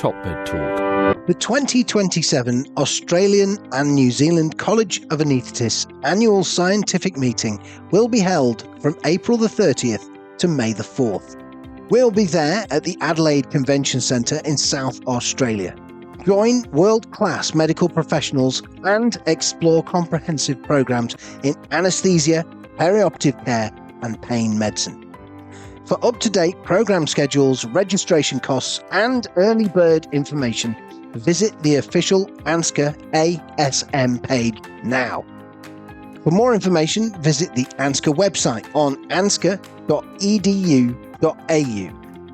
Top Med Talk. The 2027 Australian and New Zealand College of Anaesthetists Annual Scientific Meeting will be held from April the 30th to May the 4th. We'll be there at the Adelaide Convention Centre in South Australia. Join world-class medical professionals and explore comprehensive programs in anaesthesia, perioperative care and pain medicine. For up-to-date programme schedules, registration costs and early bird information, visit the official ANZCA ASM page now. For more information, visit the ANZCA website on anzca.edu.au.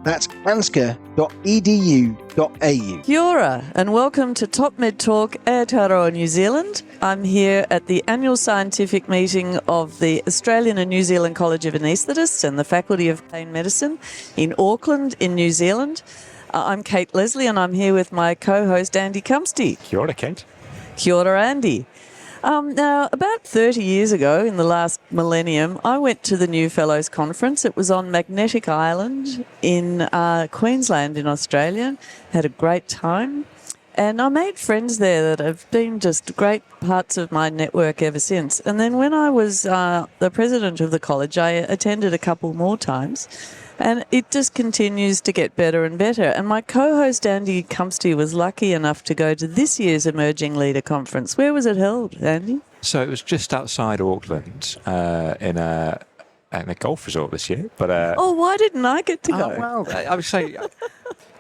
That's anzca.edu.au. Kia ora, and welcome to Top Med Talk, Aotearoa, New Zealand. I'm here at the annual scientific meeting of the Australian and New Zealand College of Anaesthetists and the Faculty of Pain Medicine in Auckland, in New Zealand. I'm Kate Leslie, and I'm here with my co-host Andy Cumpstey. Kia ora, Kate. Kia ora, Andy. Now, about 30 years ago, in the last millennium, I went to the New Fellows Conference. It was on Magnetic Island in Queensland in Australia. Had a great time. And I made friends there that have been just great parts of my network ever since. And then when I was the president of the college, I attended a couple more times. And it just continues to get better and better. And my co-host Andy Cumpstey was lucky enough to go to this year's Emerging Leader Conference. Where was it held, Andy? So it was just outside Auckland in a golf resort this year. But why didn't I get to go? Well, I would say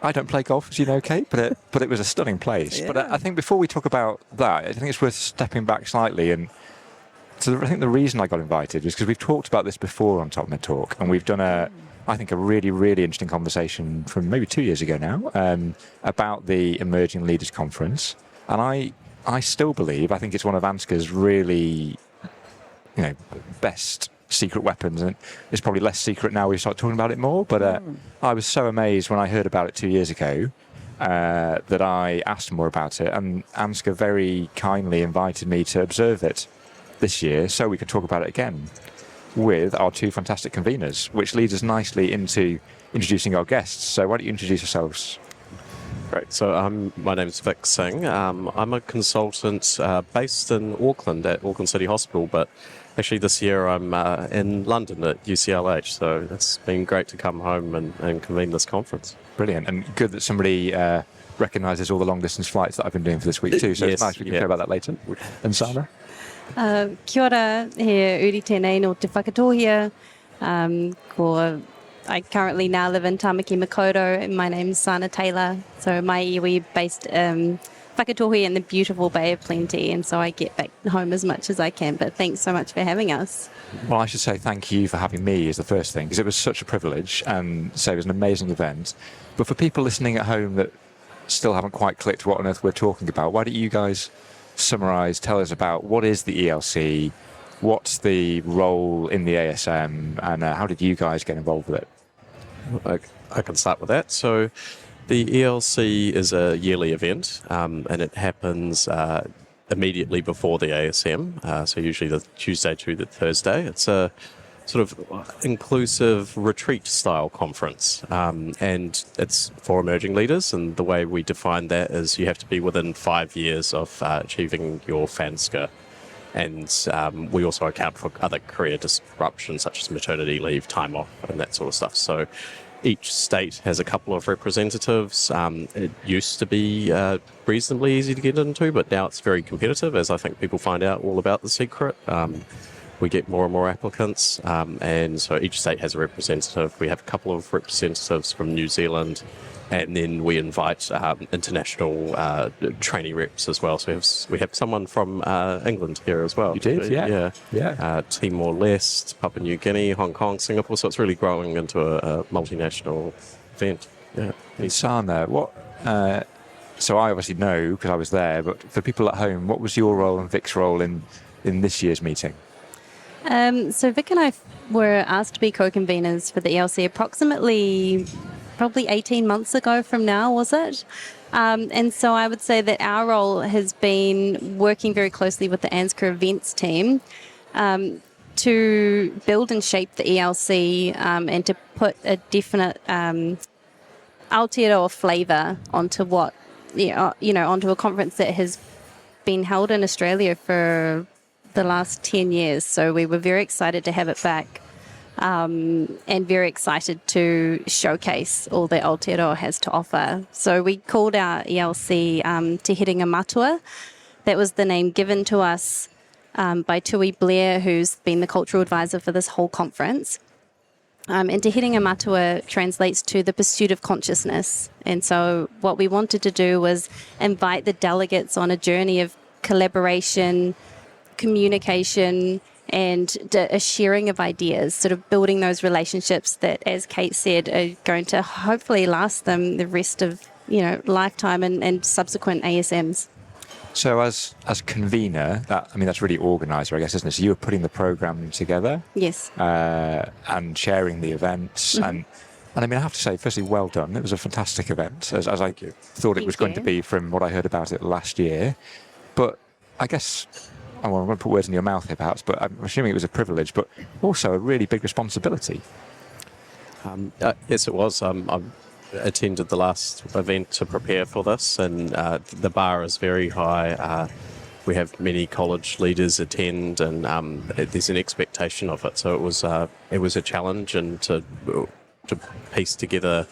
I don't play golf, as you know, Kate, but it was a stunning place. Yeah. But I think before we talk about that, I think it's worth stepping back slightly. And so I think the reason I got invited was because we've talked about this before on Top Med Talk, and we've done a really, really interesting conversation from maybe 2 years ago now about the Emerging Leaders Conference. And I still believe, I think it's one of ANZCA's really, best secret weapons. And it's probably less secret now we start talking about it more. But I was so amazed when I heard about it 2 years ago that I asked more about it. And ANZCA very kindly invited me to observe it this year so we could talk about it again with our two fantastic conveners, which leads us nicely into introducing our guests. So why don't you introduce yourselves? Great. So my name is Singh. I'm a consultant based in Auckland at Auckland City Hospital, but actually this year I'm in London at UCLH. So it's been great to come home and convene this conference. Brilliant. And good that somebody recognises all the long-distance flights that I've been doing for this week too. So it's nice we can hear about that later. And Saana? Kia ora, he uri tēnei no te whakatohia. I currently now live in Tamaki Makaurau, and my name's Saana Taylor. So my iwi based whakatohia in the beautiful Bay of Plenty, and so I get back home as much as I can. But thanks so much for having us. Well, I should say thank you for having me is the first thing, because it was such a privilege, and so it was an amazing event. But for people listening at home that still haven't quite clicked what on earth we're talking about, why don't you guys tell us about what is the ELC, what's the role in the ASM, and how did you guys get involved with it? I can start with that. So the ELC is a yearly event, and it happens immediately before the ASM, so usually the Tuesday to the Thursday. It's a sort of inclusive retreat-style conference, and it's for emerging leaders, and the way we define that is you have to be within 5 years of achieving your FANZCA, and we also account for other career disruptions such as maternity leave, time off, and that sort of stuff. So each state has a couple of representatives. It used to be reasonably easy to get into, but now it's very competitive, as I think people find out all about the secret. We get more and more applicants, and so each state has a representative. We have a couple of representatives from New Zealand, and then we invite international trainee reps as well. So we have someone from England here as well. You did? Yeah. Timor-Leste, Papua New Guinea, Hong Kong, Singapore. So it's really growing into a multinational event. Yeah. Saana, so I obviously know because I was there, but for people at home, what was your role and Vic's role in this year's meeting? So Vic and I were asked to be co-conveners for the ELC approximately probably 18 months ago from now, was it? And so I would say that our role has been working very closely with the ANZCA events team to build and shape the ELC and to put a definite Aotearoa flavour onto onto a conference that has been held in Australia for the last 10 years. So we were very excited to have it back, and very excited to showcase all that Aotearoa has to offer. So we called our ELC Te Herenga Matua. That was the name given to us by Tui Blair, who's been the cultural advisor for this whole conference. And Te Herenga Matua translates to the pursuit of consciousness. And so what we wanted to do was invite the delegates on a journey of collaboration, communication, and a sharing of ideas, sort of building those relationships that, as Kate said, are going to hopefully last them the rest of, lifetime and subsequent ASMs. So as convener, that's really organiser, I guess, isn't it? So you were putting the programme together. Yes. And chairing the events. And I have to say, firstly, well done. It was a fantastic event, as I thought it was going to be from what I heard about it last year. But I guess, I'm going to put words in your mouth here perhaps, but I'm assuming it was a privilege, but also a really big responsibility. Yes, it was. I attended the last event to prepare for this, and the bar is very high. We have many college leaders attend, and there's an expectation of it. So it was a challenge, and to piece together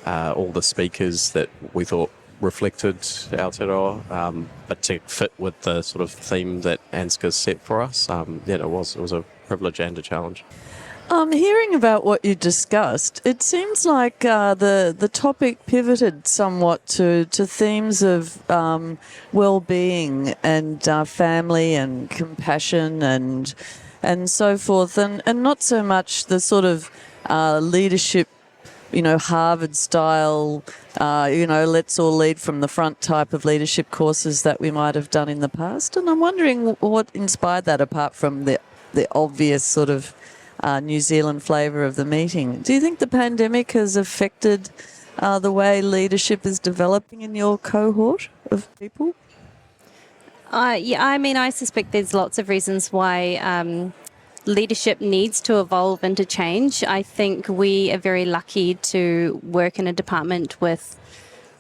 all the speakers that we thought reflected Aotearoa, but to fit with the sort of theme that ANZCA set for us. It was a privilege and a challenge. Hearing about what you discussed, it seems like the topic pivoted somewhat to themes of well-being and family and compassion and so forth, and not so much the sort of leadership, Harvard-style, let's all lead from the front type of leadership courses that we might have done in the past. And I'm wondering what inspired that, apart from the obvious sort of New Zealand flavour of the meeting. Do you think the pandemic has affected the way leadership is developing in your cohort of people? I suspect there's lots of reasons why leadership needs to evolve and to change. I think we are very lucky to work in a department with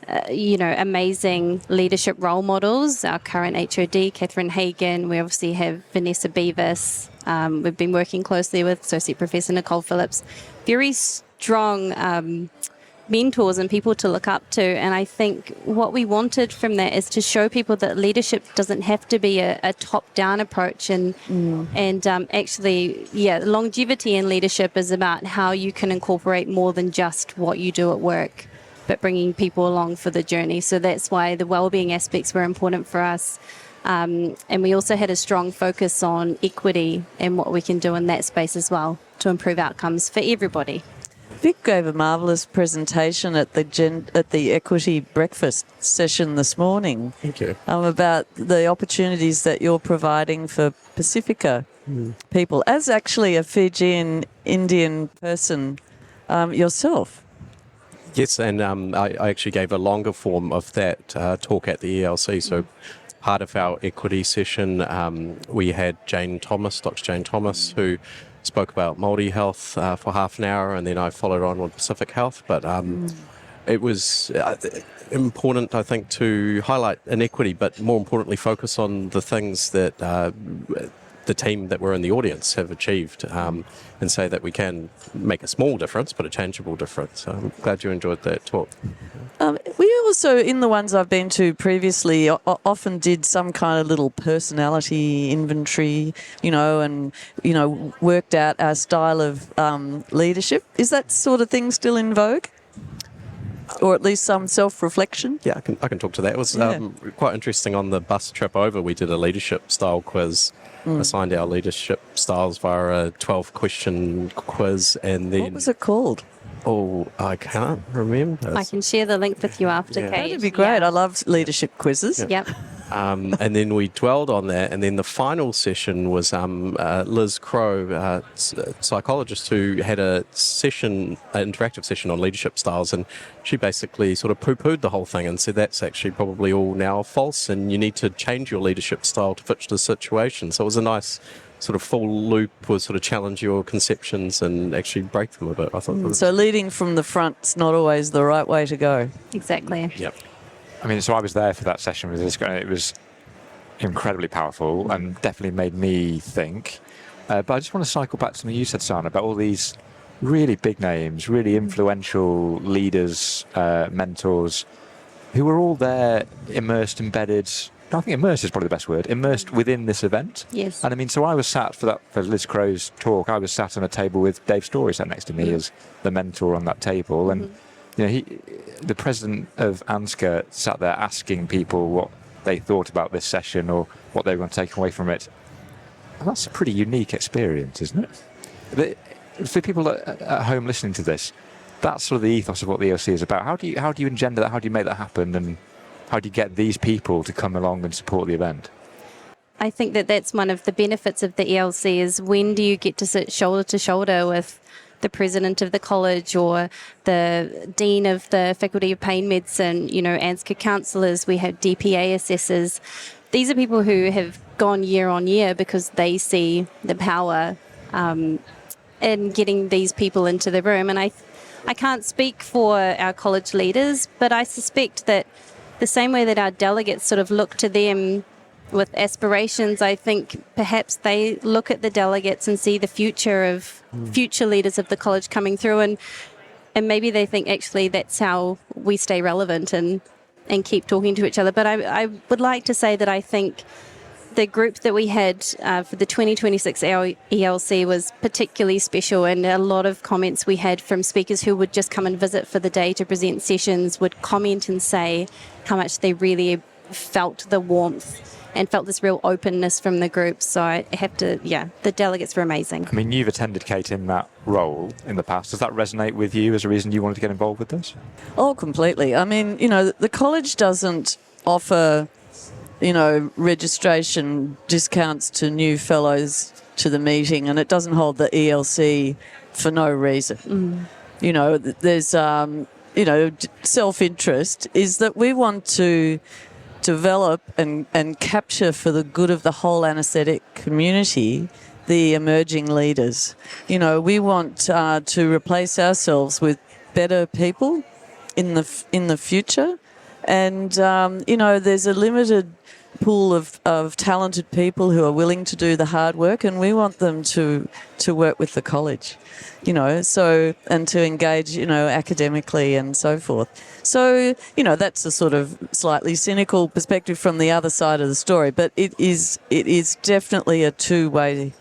amazing leadership role models. Our current HOD, Catherine Hagan. We obviously have Vanessa Beavis. We've been working closely with Associate Professor Nicole Phillips. Very strong mentors and people to look up to. And I think what we wanted from that is to show people that leadership doesn't have to be a top-down approach. And actually, longevity in leadership is about how you can incorporate more than just what you do at work, but bringing people along for the journey. So that's why the wellbeing aspects were important for us. And we also had a strong focus on equity and what we can do in that space as well to improve outcomes for everybody. Vic gave a marvellous presentation at the equity breakfast session this morning. Thank you. About the opportunities that you're providing for Pacifica people, as actually a Fijian Indian person yourself. Yes, and I actually gave a longer form of that talk at the ELC. So part of our equity session, we had Dr. Jane Thomas, who spoke about Māori health for half an hour, and then I followed on with Pacific health. But it was important, I think, to highlight inequity, but more importantly, focus on the things that the team that were in the audience have achieved, and say that we can make a small difference, but a tangible difference. So I'm glad you enjoyed that talk. We also, in the ones I've been to previously, often did some kind of little personality inventory, and worked out our style of leadership. Is that sort of thing still in vogue? Or at least some self-reflection? Yeah, I can talk to that. It was quite interesting. On the bus trip over, we did a leadership style quiz, assigned our leadership styles via a 12-question quiz, and then... What was it called? Oh, I can't remember. I can share the link with you after, Kate. That'd be great. Yeah. I love leadership quizzes. Yep. And then we dwelled on that, and then the final session was Liz Crow, psychologist, who had an interactive session on leadership styles, and she basically sort of poo-pooed the whole thing and said that's actually probably all now false, and you need to change your leadership style to fit the situation. So it was a nice sort of full loop or sort of challenge your conceptions and actually break them a bit. I thought So leading from the front's not always the right way to go. Exactly. Yep. I mean, so I was there for that session with this guy. It was incredibly powerful and definitely made me think. But I just want to cycle back to something you said, Saana, about all these really big names, really influential leaders, mentors, who were all there immersed, embedded. I think immersed is probably the best word. Immersed within this event. Yes. And I mean, so I was sat for Liz Crow's talk. I was sat on a table with Dave Story sat next to me as the mentor on that table, and you know, the president of ANZCA sat there asking people what they thought about this session or what they were going to take away from it. And that's a pretty unique experience, isn't it? For people at home listening to this, that's sort of the ethos of what the ELC is about. How do you engender that? How do you make that happen? And how do you get these people to come along and support the event? I think that that's one of the benefits of the ELC is when do you get to sit shoulder to shoulder with the president of the college or the dean of the Faculty of Pain Medicine, you know, ANZCA counsellors, we have DPA assessors. These are people who have gone year on year because they see the power in getting these people into the room. And I can't speak for our college leaders, but I suspect that the same way that our delegates sort of look to them with aspirations, I think perhaps they look at the delegates and see the future of future leaders of the college coming through, and maybe they think actually that's how we stay relevant and keep talking to each other. But I would like to say that I think the group that we had for the 2026 ELC was particularly special, and a lot of comments we had from speakers who would just come and visit for the day to present sessions would comment and say how much they really felt the warmth and felt this real openness from the group. So I have to, the delegates were amazing. I mean, you've attended, Kate, in that role in the past. Does that resonate with you as a reason you wanted to get involved with this? Oh, completely. I mean, you know, the college doesn't offer, you know, registration discounts to new fellows to the meeting, and it doesn't hold the ELC for no reason. You know, there's, you know, self-interest is that we want to develop and capture for the good of the whole anaesthetic community the emerging leaders. You know, we want to replace ourselves with better people in the future, and you know, there's a limited pool of talented people who are willing to do the hard work, and we want them to work with the college, you know, so, and to engage, you know, academically and so forth. So, you know, that's a sort of slightly cynical perspective from the other side of the story, but it is definitely a two-way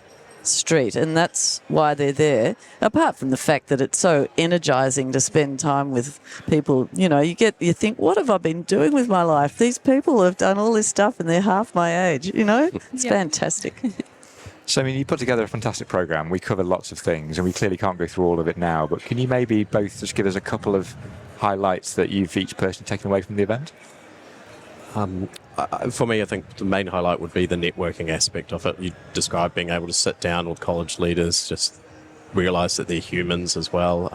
street, and that's why they're there, apart from the fact that it's so energizing to spend time with people. You know, you think, what have I been doing with my life? These people have done all this stuff and they're half my age, you know. It's fantastic. So, I mean, you put together a fantastic programme. We covered lots of things, and we clearly can't go through all of it now, but can you maybe both just give us a couple of highlights that you've each personally taken away from the event? For me, I think the main highlight would be the networking aspect of it. You described being able to sit down with college leaders, just realise that they're humans as well,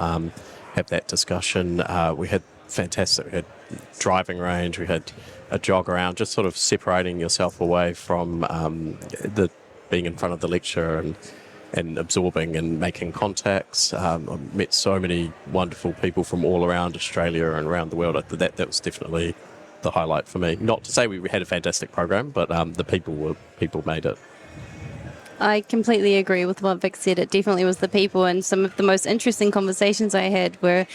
have that discussion. We had fantastic, we had driving range, we had a jog around, just sort of separating yourself away from the being in front of the lecture and absorbing and making contacts. I've met so many wonderful people from all around Australia and around the world. That was definitely the highlight for me. Not to say we had a fantastic program, but the people made it. I completely agree with what Vic said. It definitely was the people, and some of the most interesting conversations I had were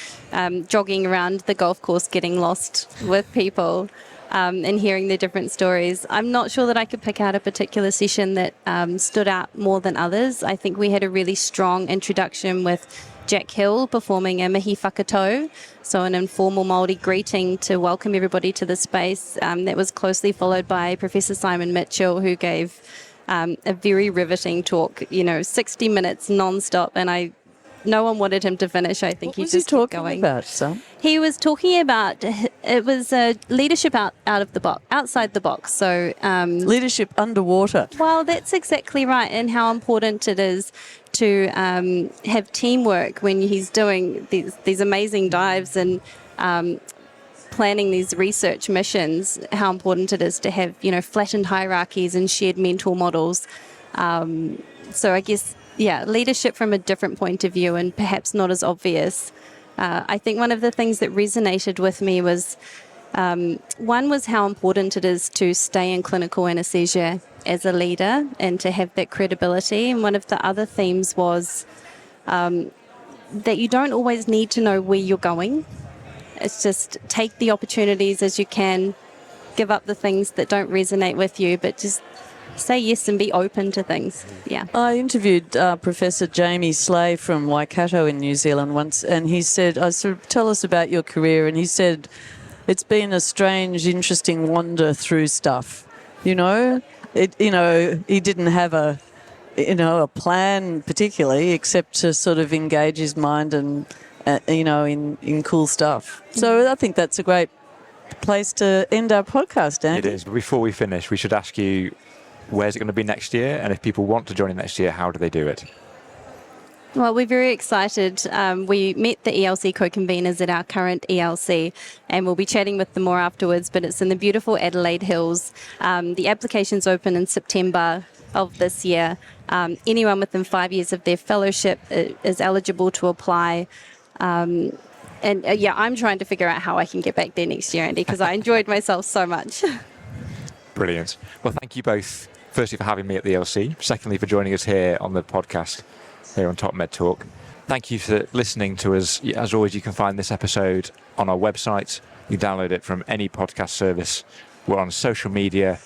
jogging around the golf course, getting lost with people, and hearing their different stories. I'm not sure that I could pick out a particular session that stood out more than others. I think we had a really strong introduction with Jack Hill performing a mihi whakatau, so an informal Māori greeting to welcome everybody to the space. That was closely followed by Professor Simon Mitchell, who gave a very riveting talk, 60 minutes non-stop, and no one wanted him to finish. I think what he just kept going. What was he talking about, Sam? He was talking about, it was leadership outside the box. So leadership underwater. Well, that's exactly right, and how important it is to have teamwork when he's doing these amazing dives and planning these research missions, how important it is to have, flattened hierarchies and shared mentor models. So I guess, leadership from a different point of view and perhaps not as obvious. I think one of the things that resonated with me was, one was how important it is to stay in clinical anesthesia as a leader and to have that credibility. And one of the other themes was that you don't always need to know where you're going. It's just take the opportunities as you can, give up the things that don't resonate with you, but just say yes and be open to things. Yeah. I interviewed Professor Jamie Slay from Waikato in New Zealand once, and he said, I sort of, tell us about your career, and he said, it's been a strange, interesting wander through stuff. He didn't have a plan particularly, except to sort of engage his mind and, in cool stuff. So I think that's a great place to end our podcast, Andy. It is. But before we finish, we should ask you, where's it going to be next year? And if people want to join in next year, how do they do it? Well, we're very excited. We met the ELC co-conveners at our current ELC, and we'll be chatting with them more afterwards, but it's in the beautiful Adelaide Hills. The application's open in September of this year. Anyone within 5 years of their fellowship is eligible to apply. I'm trying to figure out how I can get back there next year, Andy, because I enjoyed myself so much. Brilliant. Well, thank you both, firstly, for having me at the ELC. Secondly, for joining us here on the podcast, here on Top Med Talk. Thank you for listening to us. As always, you can find this episode on our website. You can download it from any podcast service. We're on social media.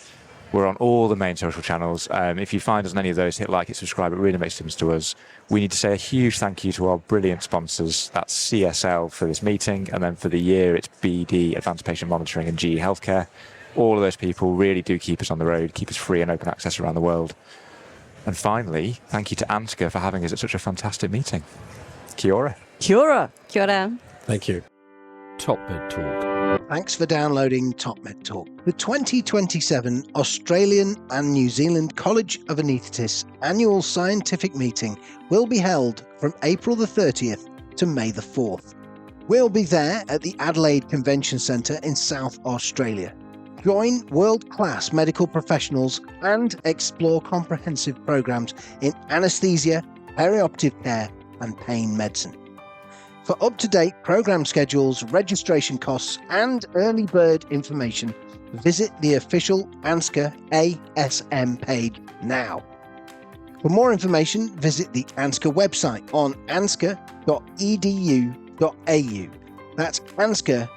We're on all the main social channels. If you find us on any of those, hit like, hit subscribe. It really makes a difference to us. We need to say a huge thank you to our brilliant sponsors. That's CSL for this meeting, and then for the year, it's BD, Advanced Patient Monitoring, and GE Healthcare. All of those people really do keep us on the road, keep us free and open access around the world. And finally, thank you to ANZCA for having us at such a fantastic meeting. Kia ora. Kia ora. Kia ora. Thank you. Top Med Talk. Thanks for downloading Top Med Talk. The 2027 Australian and New Zealand College of Anaesthetists Annual Scientific Meeting will be held from April the 30th to May the 4th. We'll be there at the Adelaide Convention Centre in South Australia. Join world-class medical professionals and explore comprehensive programs in anaesthesia, perioperative care and pain medicine. For up-to-date program schedules, registration costs and early bird information, visit the official ANZCA ASM page now. For more information, visit the ANZCA website on anzca.edu.au. That's anzca.edu.au.